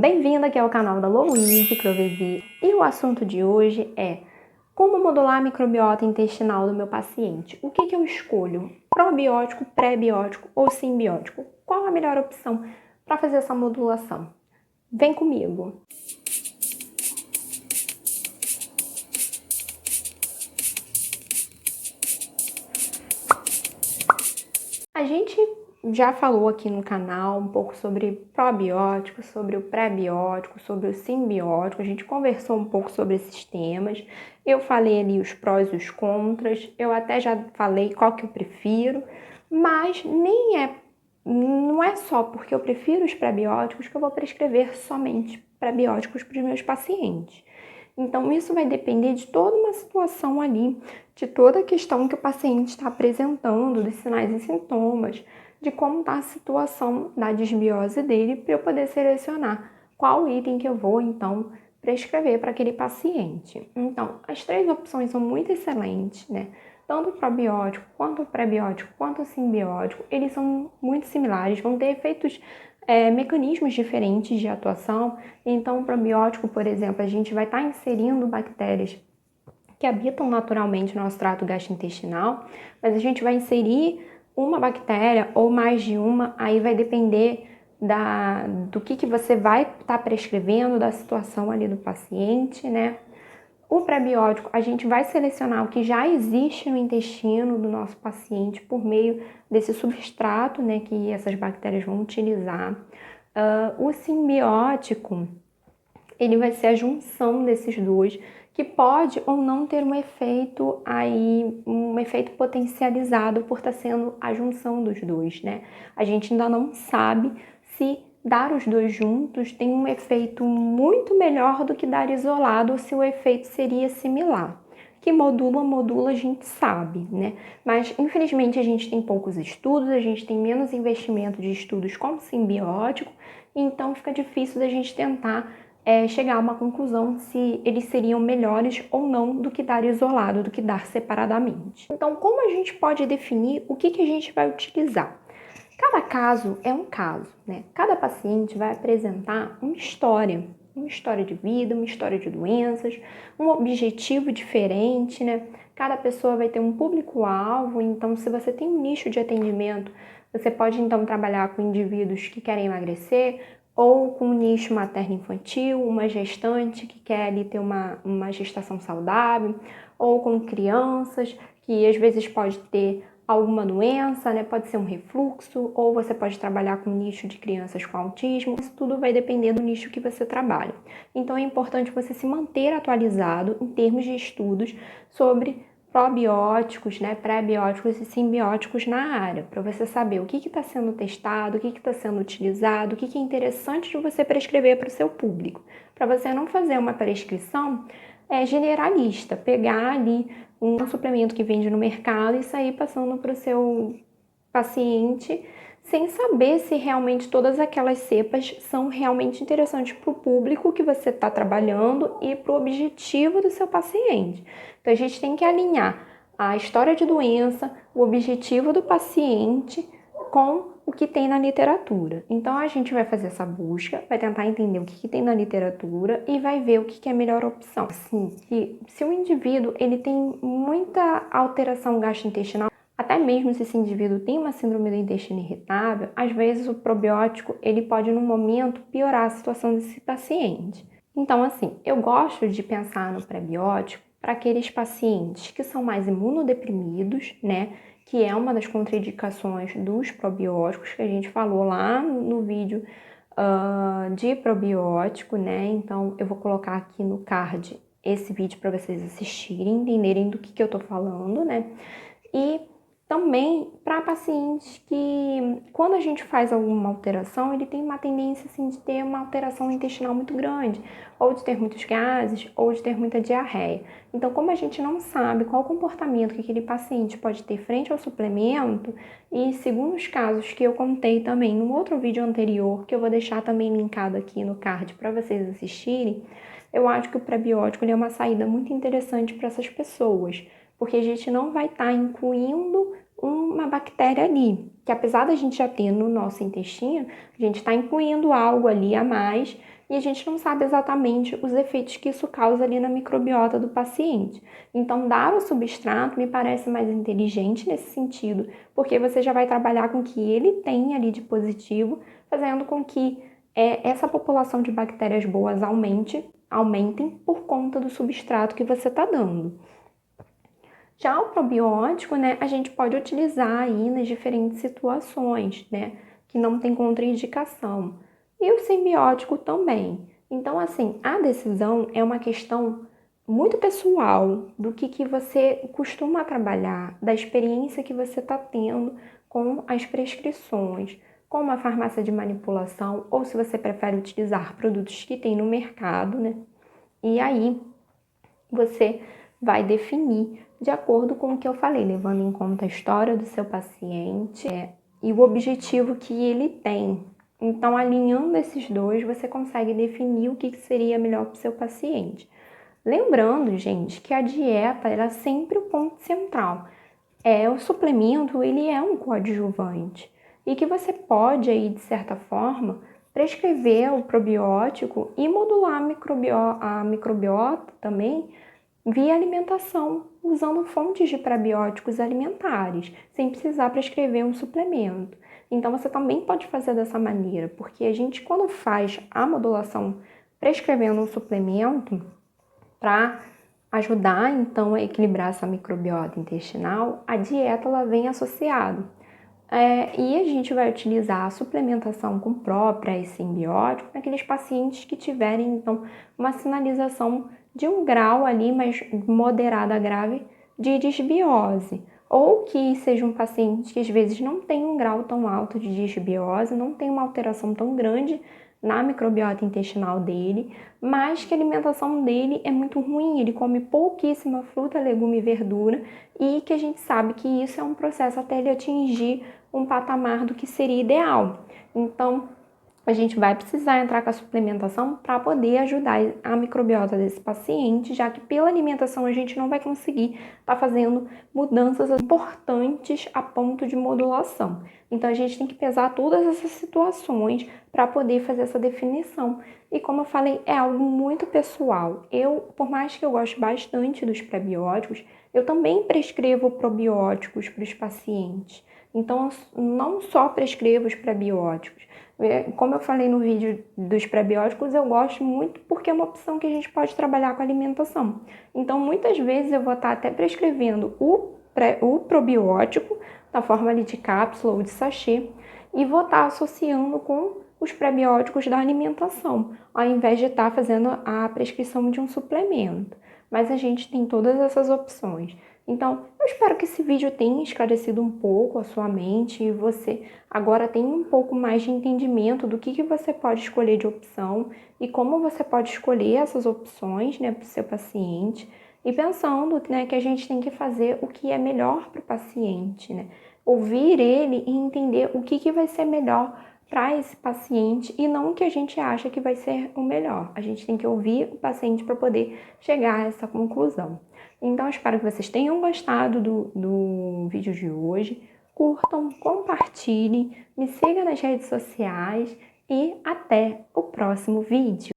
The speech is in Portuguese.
Bem-vindo aqui ao canal da Louise Crovesi e o assunto de hoje é como modular a microbiota intestinal do meu paciente. O que eu escolho? Probiótico, pré-biótico ou simbiótico? Qual a melhor opção para fazer essa modulação? Vem comigo! A gente já falou aqui no canal um pouco sobre probiótico, sobre o pré-biótico, sobre o simbiótico, a gente conversou um pouco sobre esses temas, eu falei ali os prós e os contras, eu até já falei qual que eu prefiro, mas não é só porque eu prefiro os pré-bióticos que eu vou prescrever somente pré-bióticos para os meus pacientes. Então, isso vai depender de toda uma situação ali, de toda a questão que o paciente está apresentando, dos sinais e sintomas, de como está a situação da desbiose dele, para eu poder selecionar qual item que eu vou, então, prescrever para aquele paciente. Então, as três opções são muito excelentes, né? Tanto o probiótico, quanto o pré-biótico, quanto o simbiótico, eles são muito similares, vão ter efeitos mecanismos diferentes de atuação. Então, o probiótico, por exemplo, a gente vai estar inserindo bactérias que habitam naturalmente no nosso trato gastrointestinal, mas a gente vai inserir uma bactéria ou mais de uma, aí vai depender do que você vai estar prescrevendo, da situação ali do paciente, né? O pré-biótico, a gente vai selecionar o que já existe no intestino do nosso paciente por meio desse substrato, né, que essas bactérias vão utilizar. O simbiótico, ele vai ser a junção desses dois, que pode ou não ter um efeito potencializado por estar sendo a junção dos dois, né? A gente ainda não sabe se dar os dois juntos tem um efeito muito melhor do que dar isolado, ou se o efeito seria similar. Que modula a gente sabe, né? Mas infelizmente a gente tem poucos estudos, a gente tem menos investimento de estudos com simbiótico, então fica difícil da gente tentar chegar a uma conclusão se eles seriam melhores ou não do que dar isolado, do que dar separadamente. Então, como a gente pode definir o que a gente vai utilizar? Cada caso é um caso, né? Cada paciente vai apresentar uma história de vida, uma história de doenças, um objetivo diferente, né? Cada pessoa vai ter um público-alvo, então se você tem um nicho de atendimento, você pode então trabalhar com indivíduos que querem emagrecer, ou com um nicho materno-infantil, uma gestante que quer ali ter uma gestação saudável, ou com crianças que às vezes pode ter alguma doença, né? Pode ser um refluxo, ou você pode trabalhar com nicho de crianças com autismo. Isso tudo vai depender do nicho que você trabalha. Então é importante você se manter atualizado em termos de estudos sobre probióticos, né, pré-bióticos e simbióticos na área, para você saber o que está sendo testado, o que está sendo utilizado, o que é interessante de você prescrever para o seu público, para você não fazer uma prescrição generalista, pegar ali um suplemento que vende no mercado e sair passando para o seu paciente sem saber se realmente todas aquelas cepas são realmente interessantes para o público que você está trabalhando e para o objetivo do seu paciente. Então, a gente tem que alinhar a história de doença, o objetivo do paciente com o que tem na literatura. Então, a gente vai fazer essa busca, vai tentar entender o que tem na literatura e vai ver o que é a melhor opção. Assim, se o indivíduo ele tem muita alteração gastrointestinal, até mesmo se esse indivíduo tem uma síndrome do intestino irritável, às vezes o probiótico ele pode, no momento, piorar a situação desse paciente. Então, assim, eu gosto de pensar no pré-biótico para aqueles pacientes que são mais imunodeprimidos, né? Que é uma das contraindicações dos probióticos que a gente falou lá no vídeo de probiótico, né? Então, eu vou colocar aqui no card esse vídeo para vocês assistirem, entenderem do que eu tô falando, né? E também para pacientes que, quando a gente faz alguma alteração, ele tem uma tendência assim, de ter uma alteração intestinal muito grande, ou de ter muitos gases, ou de ter muita diarreia. Então, como a gente não sabe qual o comportamento que aquele paciente pode ter frente ao suplemento, e segundo os casos que eu contei também no outro vídeo anterior, que eu vou deixar também linkado aqui no card para vocês assistirem, eu acho que o pré-biótico é uma saída muito interessante para essas pessoas, porque a gente não vai estar incluindo uma bactéria ali, que apesar da gente já ter no nosso intestino, a gente está incluindo algo ali a mais e a gente não sabe exatamente os efeitos que isso causa ali na microbiota do paciente. Então, dar o substrato me parece mais inteligente nesse sentido, porque você já vai trabalhar com o que ele tem ali de positivo, fazendo com que essa população de bactérias boas aumentem por conta do substrato que você está dando. Já o probiótico, né, a gente pode utilizar aí nas diferentes situações, né, que não tem contraindicação. E o simbiótico também. Então, assim, a decisão é uma questão muito pessoal do que você costuma trabalhar, da experiência que você está tendo com as prescrições, com uma farmácia de manipulação, ou se você prefere utilizar produtos que tem no mercado, né? E aí, você vai definir de acordo com o que eu falei, levando em conta a história do seu paciente e o objetivo que ele tem. Então, alinhando esses dois, você consegue definir o que seria melhor para o seu paciente. Lembrando, gente, que a dieta era sempre o ponto central. O suplemento, ele é um coadjuvante e que você pode aí, de certa forma, prescrever o probiótico e modular a microbiota também via alimentação, usando fontes de probióticos alimentares, sem precisar prescrever um suplemento. Então, você também pode fazer dessa maneira, porque a gente, quando faz a modulação prescrevendo um suplemento, para ajudar, então, a equilibrar essa microbiota intestinal, a dieta ela vem associada. E a gente vai utilizar a suplementação com própria e simbiótico naqueles pacientes que tiverem, então, uma sinalização de um grau ali, mais moderada a grave, de disbiose. Ou que seja um paciente que às vezes não tem um grau tão alto de disbiose, não tem uma alteração tão grande na microbiota intestinal dele, mas que a alimentação dele é muito ruim, ele come pouquíssima fruta, legume e verdura, e que a gente sabe que isso é um processo até ele atingir um patamar do que seria ideal. Então, a gente vai precisar entrar com a suplementação para poder ajudar a microbiota desse paciente, já que pela alimentação a gente não vai conseguir estar fazendo mudanças importantes a ponto de modulação. Então a gente tem que pesar todas essas situações para poder fazer essa definição. E como eu falei, é algo muito pessoal. Por mais que eu goste bastante dos prebióticos, eu também prescrevo probióticos para os pacientes. Então, não só prescrevo os prebióticos. Como eu falei no vídeo dos prebióticos, eu gosto muito porque é uma opção que a gente pode trabalhar com a alimentação. Então, muitas vezes eu vou estar até prescrevendo o probiótico, na forma ali de cápsula ou de sachê, e vou estar associando com os prebióticos da alimentação, ao invés de estar fazendo a prescrição de um suplemento. Mas a gente tem todas essas opções. Então, eu espero que esse vídeo tenha esclarecido um pouco a sua mente e você agora tenha um pouco mais de entendimento do que você pode escolher de opção e como você pode escolher essas opções, né, para o seu paciente. E pensando, né, que a gente tem que fazer o que é melhor para o paciente, né? Ouvir ele e entender o que vai ser melhor para esse paciente e não o que a gente acha que vai ser o melhor. A gente tem que ouvir o paciente para poder chegar a essa conclusão. Então, espero que vocês tenham gostado do vídeo de hoje. Curtam, compartilhem, me sigam nas redes sociais e até o próximo vídeo.